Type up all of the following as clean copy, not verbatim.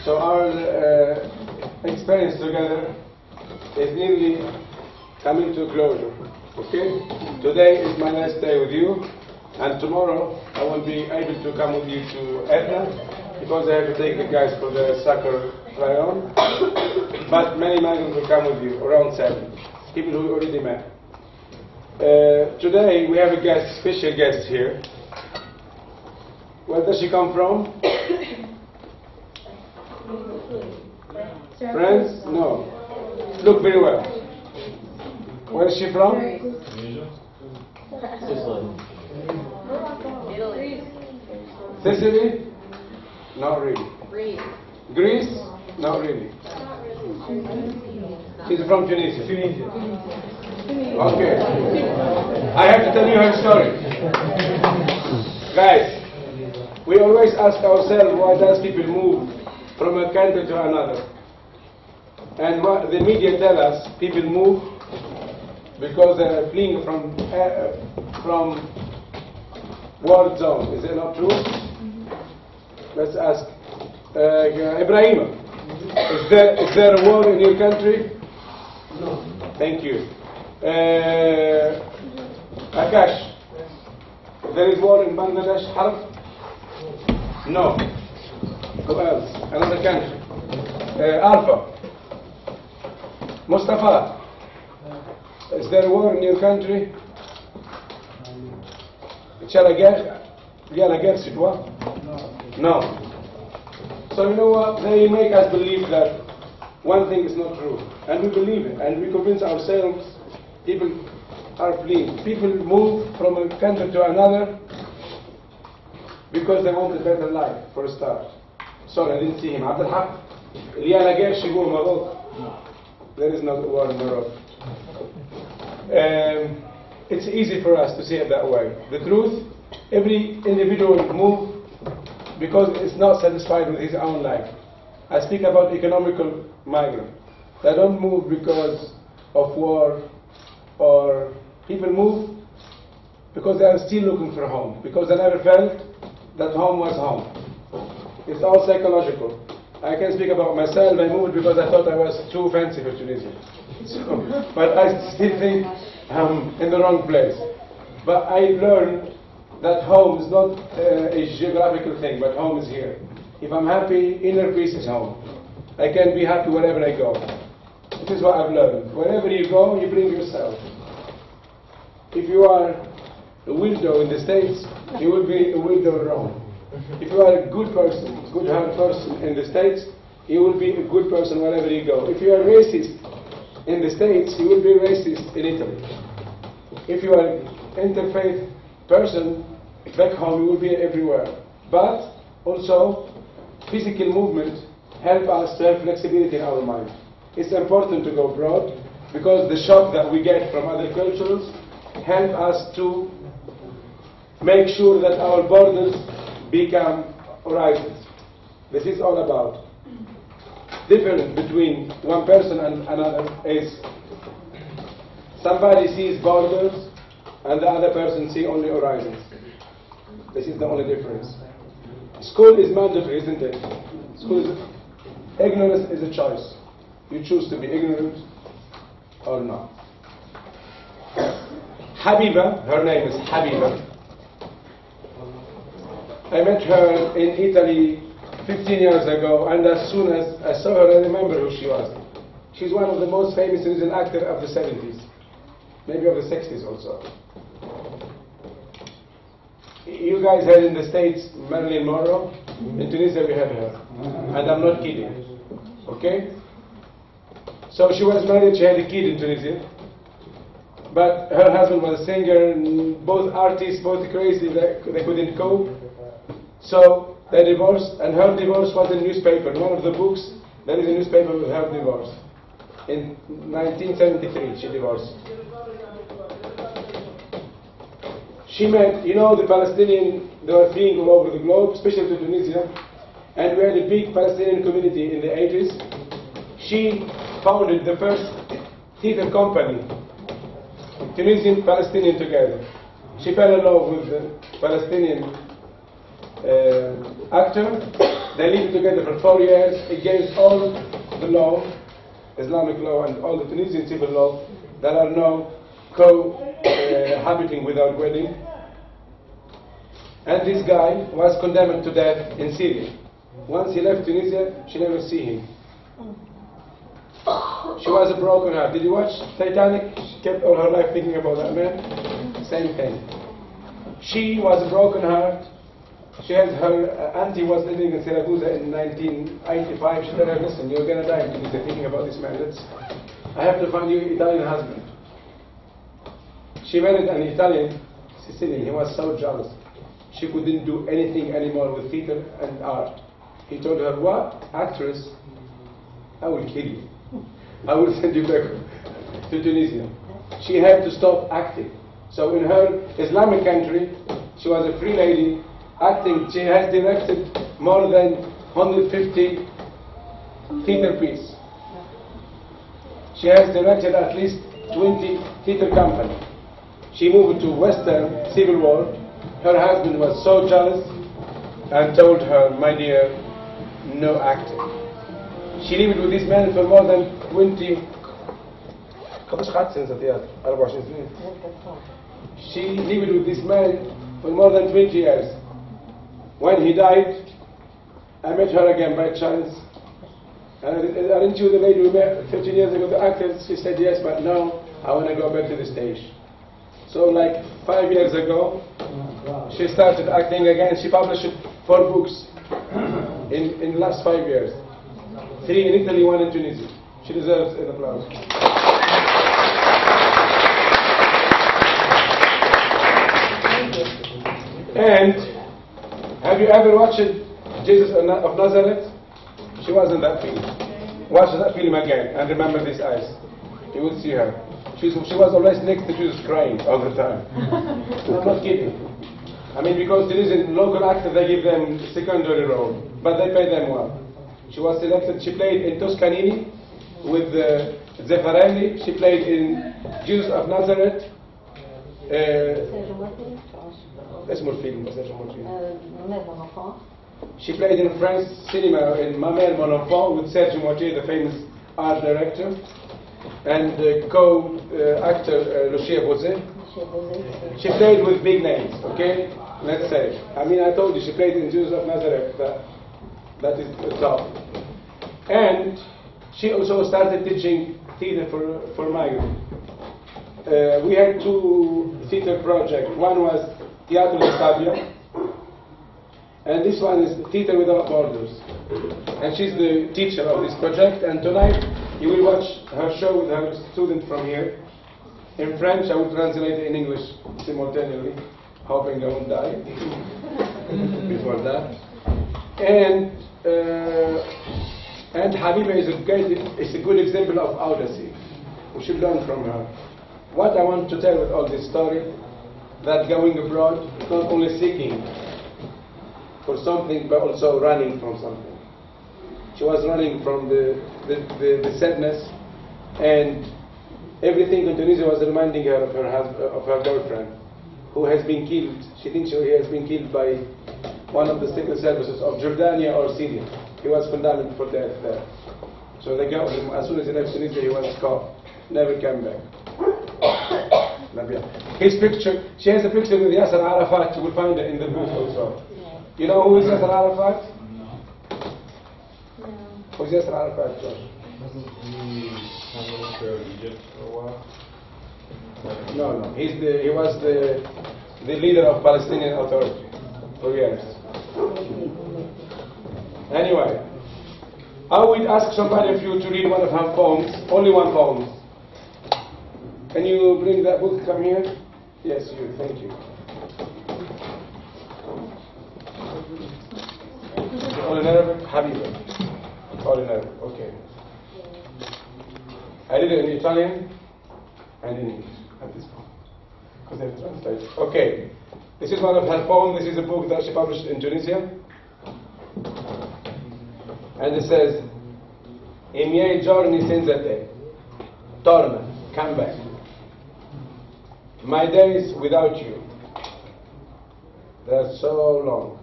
So our experience together is nearly coming to a closure. Okay? Today is my last day with you, and tomorrow I won't be able to come with you to Etna because I have to take the guys for the soccer try-on. But many migrants will come with you, around 7 people who we already met. Today we have a guest, special guest here. Where does she come from? France? No. Look very well. Where is she from? Sicily? Not really. Greece? Not really. She's from Tunisia. Okay. I have to tell you her story. Guys, we always ask ourselves, why does people move from a country to another? And what the media tell us, people move because they are fleeing from war zone. Is that not true? Let's ask. Ibrahim, is there a war in your country? No. Thank you. Akash, there is war in Bangladesh, Harf? No. Who else? Another country. Alpha. Mustafa, is there a war in your country? Il y a la guerre chez toi? No. So you know what? They make us believe that one thing is not true. And we believe it. And we convince ourselves people are fleeing. People move from a country to another because they want a better life, for a start. Sorry, I didn't see him. Abdel Haq, il y a la guerre chez vous au Maroc. There is no war in Morocco. It's easy for us to say it that way. The truth, every individual moves because it's not satisfied with his own life. I speak about economical migrants. They don't move because of war, or people move because they are still looking for home, because they never felt that home was home. It's all psychological. I can speak about myself. I moved because I thought I was too fancy for Tunisia. So, but I still think I'm in the wrong place. But I learned that home is not a geographical thing, but home is here. If I'm happy, inner peace is home. I can be happy wherever I go. This is what I've learned. Wherever you go, you bring yourself. If you are a widow in the States, you will be a widow in Rome. If you are a good person, good-hearted person in the States, you will be a good person wherever you go. If you are racist in the States, you will be racist in Italy. If you are an interfaith person, back home you will be everywhere. But also, physical movement helps us to have flexibility in our mind. It's important to go abroad because the shock that we get from other cultures help us to make sure that our borders become horizons. This is all about. Difference between one person and another is somebody sees borders and the other person sees only horizons. This is the only difference. School is mandatory, isn't it? Ignorance is a choice. You choose to be ignorant or not. Habiba, her name is Habiba. I met her in Italy 15 years ago, and as soon as I saw her, I remember who she was. She's one of the most famous Tunisian actors of the 70s, maybe of the 60s also. You guys had in the States Marilyn Monroe. In Tunisia we had her, and I'm not kidding. Okay? So she was married, she had a kid in Tunisia, but her husband was a singer, and both artists, both crazy, they couldn't cope. So they divorced, and her divorce was in newspaper. One of the books, there is a newspaper with her divorce. In 1973, she divorced. She met, you know, the Palestinian, they were fleeing all over the globe, especially to Tunisia, and we had a big Palestinian community in the 80s. She founded the first theater company, Tunisian, Palestinian together. She fell in love with the Palestinian actor, They lived together for 4 years against all the law, Islamic law and all the Tunisian civil law. There are no cohabiting without wedding. And this guy was condemned to death in Syria. Once he left Tunisia, she never see him. She was a broken heart. Did you watch Titanic? She kept all her life thinking about that man. Same thing. She was a broken heart. She had her auntie was living in Syracuse in 1985. She told her, listen, you're going to die because you're thinking about this man. I have to find you an Italian husband. She married an Italian Sicilian. He was so jealous. She couldn't do anything anymore with theater and art. He told her, what? Actress? I will kill you. I will send you back to Tunisia. She had to stop acting. So in her Islamic country, she was a free lady acting. She has directed more than 150 theater pieces. She has directed at least 20 theater companies. She moved to Western civil war. Her husband was so jealous and told her, my dear, no acting. She lived with this man for more than 20. She lived with this man for more than 20 years. When he died, I met her again by chance. And aren't you the lady we met 15 years ago, the actress? She said yes, but now I want to go back to the stage. So like 5 years ago, she started acting again. She published 4 books in the last 5 years. 3 in Italy, 1 in Tunisia. She deserves an applause. And have you ever watched Jesus of Nazareth? She was in that film. Watch that film again and remember these eyes. You will see her. She was always next to Jesus crying all the time. I'm not kidding. I mean, because Tunisian local actors, they give them secondary role, but they pay them well. She was selected. She played in Toscanini with Zeffirelli. She played in Jesus of Nazareth. She played in French cinema in Ma Mère Mon Enfant with Serge Moitié, the famous art director, and co-actor Lucia Bozet. She played with big names, okay? Let's say. I mean, I told you, she played in Jesus of Nazareth. That is the top. And she also started teaching theater for migrants. We had 2 theater projects. One was Teatro di Stabia, and this one is Theater Without Borders. And she's the teacher of this project. And tonight you will watch her show with her student from here. In French, I will translate it in English simultaneously, hoping I won't die before that. And Habiba is a good example of audacy. We should learn from her. What I want to tell with all this story, that going abroad is not only seeking for something, but also running from something. She was running from the sadness, and everything in Tunisia was reminding her of her boyfriend, who has been killed. She thinks he has been killed by one of the secret services of Jordania or Syria. He was condemned for death there. So they got him. As soon as he left Tunisia, he was caught. Never came back. His picture, she has a picture with Yasser Arafat. You will find it in the book also. You know who is Yasser Arafat? No. Who is Yasser Arafat, Josh? Wasn't he to Egypt for a while? No. He was the leader of Palestinian Authority for years. Anyway, I would ask somebody of you to read one of her poems, only one poem. Can you bring that book, come here? Yes, you, thank you. All in Arabic? Habiba. All in Arabic, okay. I did it in Italian and in English at this point, because they have translated. Okay, this is one of her poems. This is a book that she published in Tunisia. And it says, I miei giorni senza te, torna, come back. My days without you, they're so long.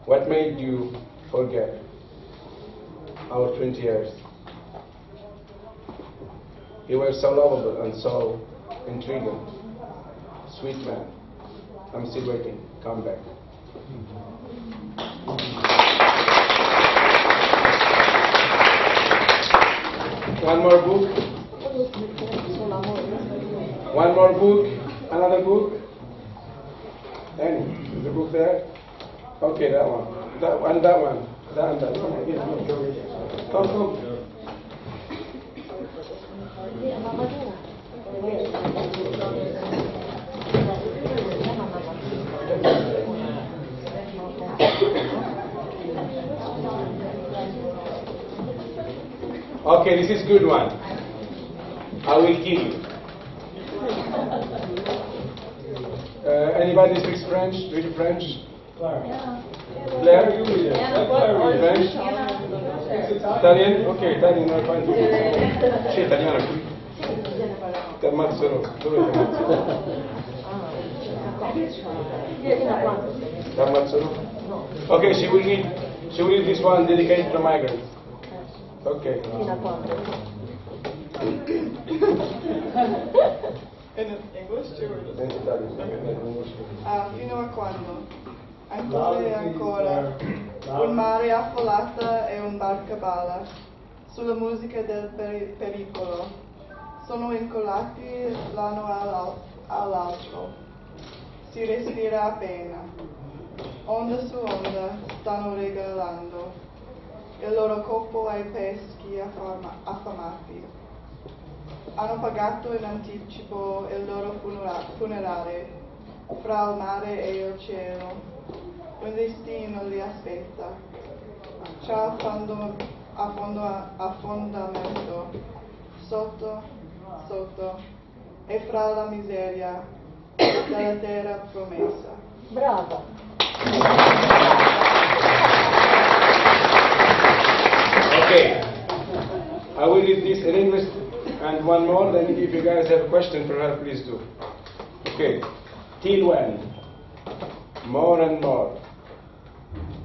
What made you forget our 20 years? You were so lovable and so intriguing. Sweet man. I'm still waiting. Come back. One more book. One more book. Another book. Any? Is the book there? Okay, that one. That one. That one. That one. That one. Come, come. Okay, this is good one. I will kill you. Anybody speaks French? Read French? Claire? French? Italian? Okay, Italian, no, fine. C'è italiano qui? Ti ammazzerò. Dove ti ammazzerò? Ti ammazzerò? Okay, she will read this one dedicated to migrants. Okay. In English too? In Italian. Fino a quando? Ancora e ancora. Un mare affollata e un barca balla. Sulla musica del pericolo. Sono incollati l'uno all'altro. Si respira appena. Onda su onda stanno regalando il loro corpo ai peschi affamati. Hanno pagato in anticipo il loro funerale fra il mare e il cielo. Un destino li aspetta. C'è affondamento sotto e fra la miseria della terra promessa. Brava. Okay. I will read this in English and one more, then if you guys have a question for her, please do. Okay. Till when? More and more.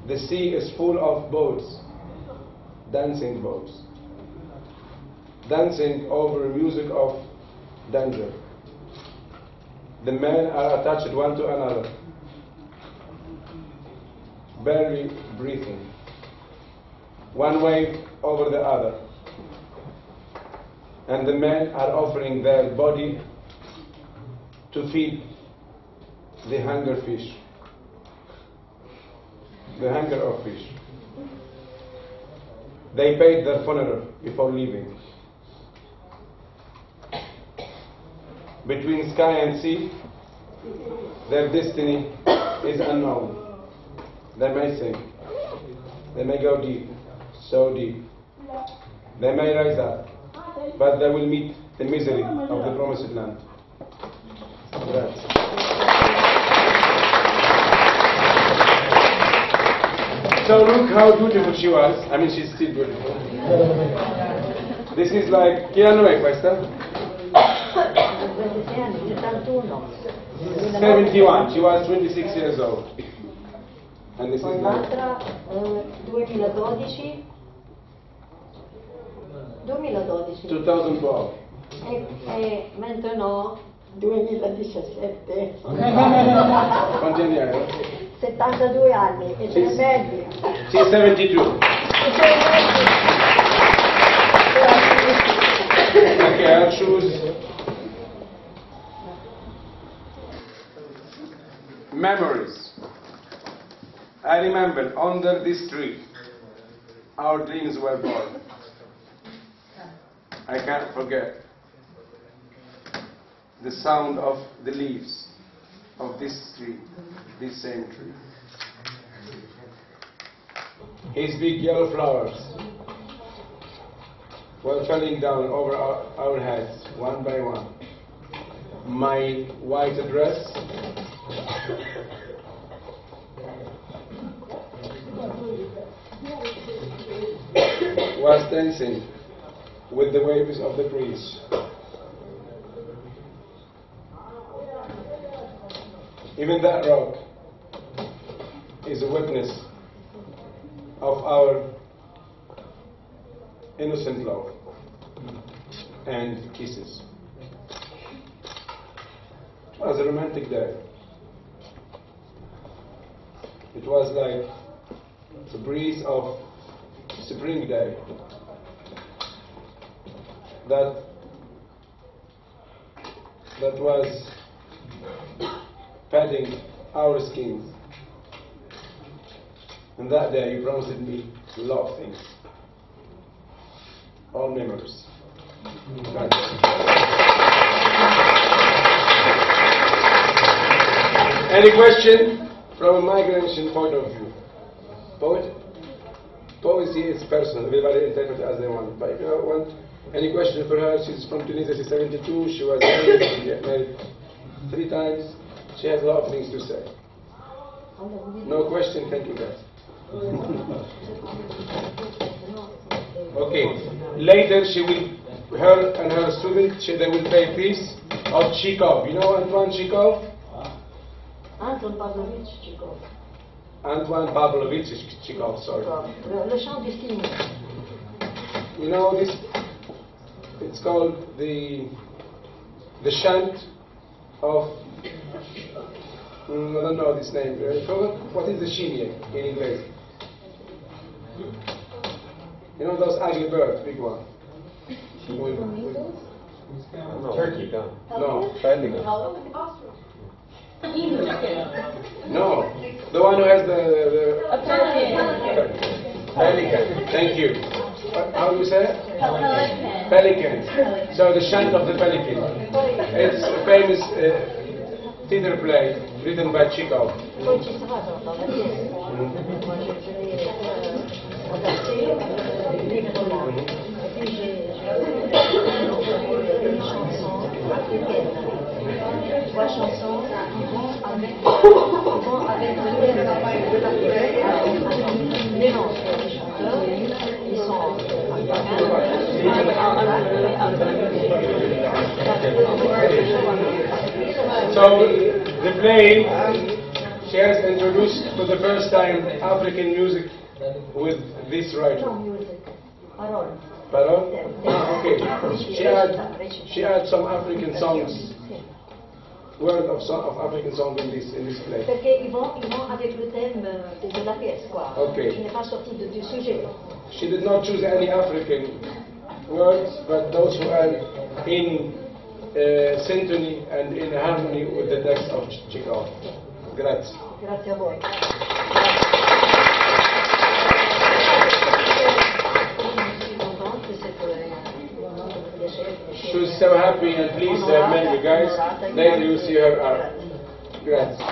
The sea is full of boats, dancing boats, dancing over music of danger. The men are attached one to another, barely breathing, one wave over the other, and the men are offering their body to feed the hunger fish, the hunger of fish. They paid their funeral before leaving. Between sky and sea, their destiny is unknown. They may sink, they may go deep, so deep. They may rise up, but they will meet the misery of the promised land. Grazie. So look how beautiful she was. I mean, she's still beautiful. This is like, che anno è questa? 71. She was 26 years old. And this is like Un'altra 2012. 2012. Mentre no, 2017. Quanti anni hai? 72 anni e tre mezzi. She's 72. Okay, I'll choose memories. I remember under this tree our dreams were born. I can't forget the sound of the leaves of this tree, this same tree. His big yellow flowers were falling down over our heads, one by one. My white dress was dancing with the waves of the breeze. Even that rock is a witness of our innocent love and kisses. It was a romantic day. It was like the breeze of spring day that was patting our skins. And that day you promised me a lot of things. All memories. Any question from a migration point of view? Poesy is personal. Everybody interpret as they want. But if you want any question for her, she's from Tunisia. She's 72. She was married. She got married 3 times. She has a lot of things to say. No question. Thank you, guys. Okay. Later, her and her student, they will play a piece of Chekhov. You know Antoine Chekhov? Antoine Pavlovich Chekhov. Antoine Pavlovich Chekhov, sorry. Le chant du cygne. You know this? It's called the chant of. I don't know this name. What is the chignon in English? You know those ugly birds, big one. Turkey, no. No. Pelican. No. The one who has the A pelican. pelican. Thank you. How do you say it? Pelican. Pelican. So the chant of the pelican. It's a famous theater play written by Chekhov. Poi ci sarà dans la pièce. Moi je l'ai adapté, livre là. Et puis j'ai des chansons africaines. 3 chansons qui vont avec le thème de l'Afrique. Mélange des chanteurs, ils sont So the play, she has introduced for the first time African music with this writer. Parole. Parole? Ah, okay. She had some African songs, word of African songs in this play. Perché ils vont avec le thème de la pièce, quoi. Okay. Je n'ai pas sorti du sujet. She did not choose any African words, but those who are in symphony and in harmony with the text of Chekhov. Grazie. Grazie a voi. She was so happy and pleased to have met you guys. Later you will see her art. Grazie.